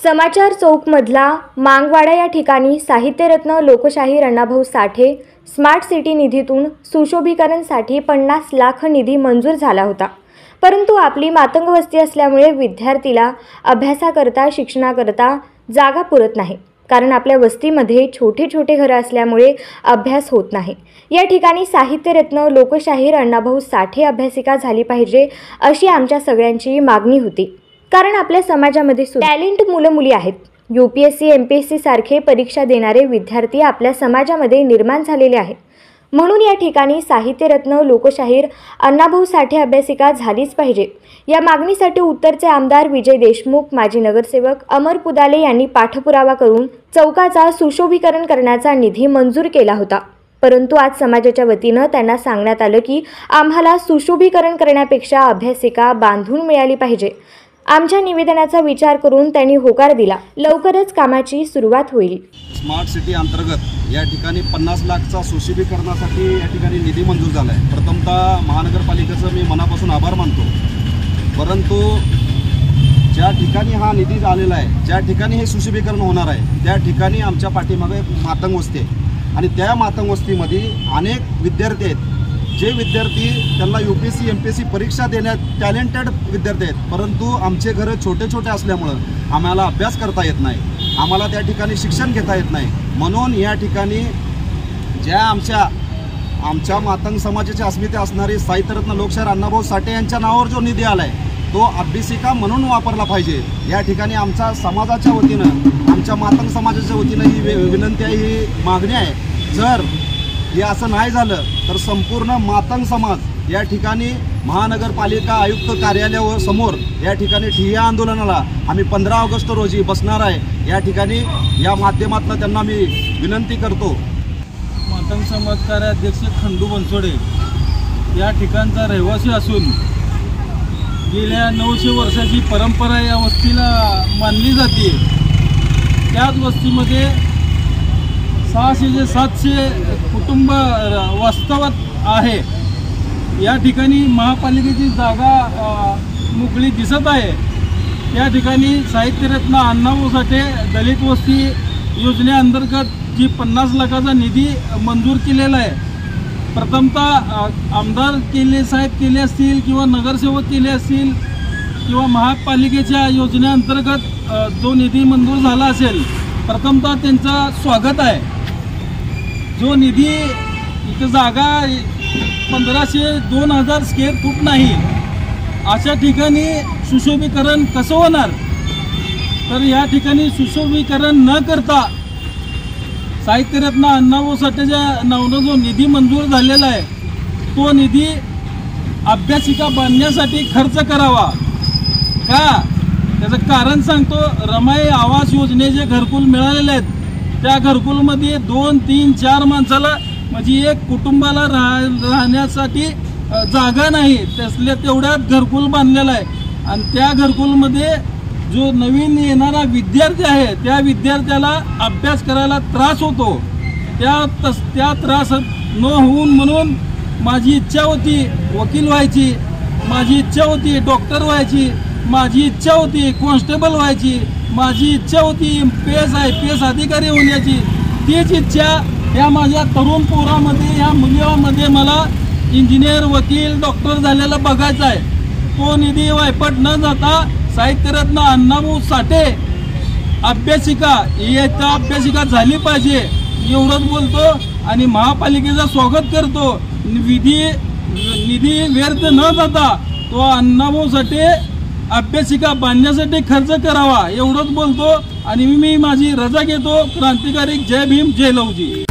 समाचार चौकमधला मांगवाडा या ठिकाणी साहित्यरत्न लोकशाहीर अण्णाभाऊ साठे स्मार्ट सिटी निधीतून सुशोभीकरणसाठी 50 लाख निधी मंजूर झाला होता। परंतु आपली मातंग वस्ती असल्यामुळे विद्यार्थीला अभ्यासाकरता शिक्षणाकरता जागा पुरत नाही। कारण आपल्या वस्तीमध्ये छोटे छोटे घरं असल्यामुळे अभ्यास होत नाही। या ठिकाणी साहित्यरत्न लोकशाहीर अण्णाभाऊ साठे अभ्यासिका झाली पाहिजे अशी आमच्या सगळ्यांची मागणी होती। कारण आपल्या समाजामध्ये टॅलेंट मुलं-मुली आहेत। UPSC MPSC सारखे परीक्षा देणारे विद्यार्थी आपल्या समाजामध्ये निर्माण झालेले आहेत। म्हणून या ठिकाणी साहित्यरत्न लोकशाहीर अण्णाभाऊ साठे अभ्यासिका झालीच पाहिजे। या मागणीसाठी उत्तरचे आमदार विजय देशमुख, माजी नगरसेवक अमर पुदाले यांनी पाठपुरावा करून चौकाचा सुशोभीकरण करण्याचा निधी मंजूर केला होता। परंतु आज समाजाच्या वतीनं त्यांना सांगण्यात आलं की आम्हाला सुशोभीकरण करण्यापेक्षा अभ्यासिका बांधून मिळाली पाहिजे। आमच्या निवेदनाचा विचार करून त्यांनी होकार दिला। लवकरच कामाची सुरुवात होईल। स्मार्ट सिटी अंतर्गत या ठिकाणी 50 लाखचा सुशोभीकरणासाठी या ठिकाणी निधी मंजूर झाला आहे। प्रथमतः महानगरपालिकेचं मी मनापासून आभार मानतो। परंतु ज्या ठिकाणी हा निधी आलेला आहे, ज्या ठिकाणी हे सुशोभीकरण होणार आहे, त्या ठिकाणी आमच्या पाठीमागे मातंग वस्ती आहे आणि त्या मातंग वस्तीमध्ये अनेक विद्यार्थी आहेत। जे विद्यार्थी त्यांना UPSC MPSC परीक्षा देण्यात टॅलेंटेड विद्यार्थी आहेत, परंतु आमचे घरं छोटे छोटे असल्यामुळं आम्हाला अभ्यास करता येत नाही, आम्हाला त्या ठिकाणी शिक्षण घेता येत नाही। म्हणून या ठिकाणी ज्या आमच्या मातंग समाजाची अस्मिता असणारी साहित्यरत्न लोकशाहीर अण्णाभाऊ साठे यांच्या नावावर जो निधी आला आहे तो अभ्यासिका म्हणून वापरला पाहिजे। या ठिकाणी आमच्या समाजाच्या वतीनं, आमच्या मातंग समाजाच्या वतीनं ही विनंती आहे, ही मागणी आहे। जर हे असं नाही झालं तर संपूर्ण मातंग समाज या ठिकाणी महानगरपालिका आयुक्त कार्यालयावर समोर या ठिकाणी ठिय्या आंदोलनाला आम्ही 15 ऑगस्ट रोजी बसणार आहे। या ठिकाणी या माध्यमातून त्यांना मी विनंती करतो। मातंग समाज कार्याध्यक्ष खंडू बनसोडे या ठिकाणचा रहिवासी असून गेल्या 900 वर्षाची परंपरा या वस्तीला मानली जाते। त्याच वस्तीमध्ये 600 ते 700 कुटुंब वास्तवात आहे। या ठिकाणी महापालिकेची जागा मोकळी दिसत आहे। या ठिकाणी साहित्यरत्न अण्णाभाऊ साठे दलित वस्ती योजनेअंतर्गत जी 50 लाखाचा निधी मंजूर केलेला आहे, प्रथमतः आमदार साहेब केले असतील किंवा नगरसेवक केले असतील किंवा महापालिकेच्या योजनेअंतर्गत जो निधी मंजूर झाला असेल, प्रथमतः त्यांचं स्वागत आहे। जो निधी इथं जागा 1500-2000 स्क्वेअर फूट नाही, अशा ठिकाणी सुशोभीकरण कसं होणार? तर या ठिकाणी सुशोभीकरण न करता साहित्यरत्न अण्णाभाऊ साठेच्या नावानं जो निधी मंजूर झालेला आहे तो निधी अभ्यासिका बांधण्यासाठी खर्च करावा का? त्याचं कारण सांगतो। रमाई आवास योजनेचे घरकुल मिळालेले आहेत, त्या घरकुलमध्ये 2, 3, 4 माणसाला म्हणजे एक कुटुंबाला राहण्यासाठी जागा नाही, तेवढ्यात घरकुल बांधलेला आहे। आणि त्या घरकुलमध्ये जो नवीन येणारा विद्यार्थी आहे त्या विद्यार्थ्याला अभ्यास करायला त्रास होतो। त्या त्रास न होऊन म्हणून माझी इच्छा होती वकील व्हायची, माझी इच्छा होती डॉक्टर व्हायची, माझी इच्छा होती कॉन्स्टेबल व्हायची, माझी इच्छा होती IPS अधिकारी होण्याची। तीच इच्छा या माझ्या तरुण पोरामध्ये, या मुलामध्ये मला इंजिनियर, वकील, डॉक्टर झालेला बघायचा आहे। तो निधी वायपट न जाता साहित्यरत्न अण्णाभाऊ साठे अभ्यासिका अभ्यासिका झाली पाहिजे एवढंच बोलतो आणि महापालिकेचं स्वागत करतो। निधी व्यर्थ न जाता तो अण्णाभाऊ साठे अभ्यासिका बांधण्यासाठी खर्च करावा एवढंच बोलतो आणि मी माझी रजा घेतो। क्रांतिकारी जय भीम, जय लवजी।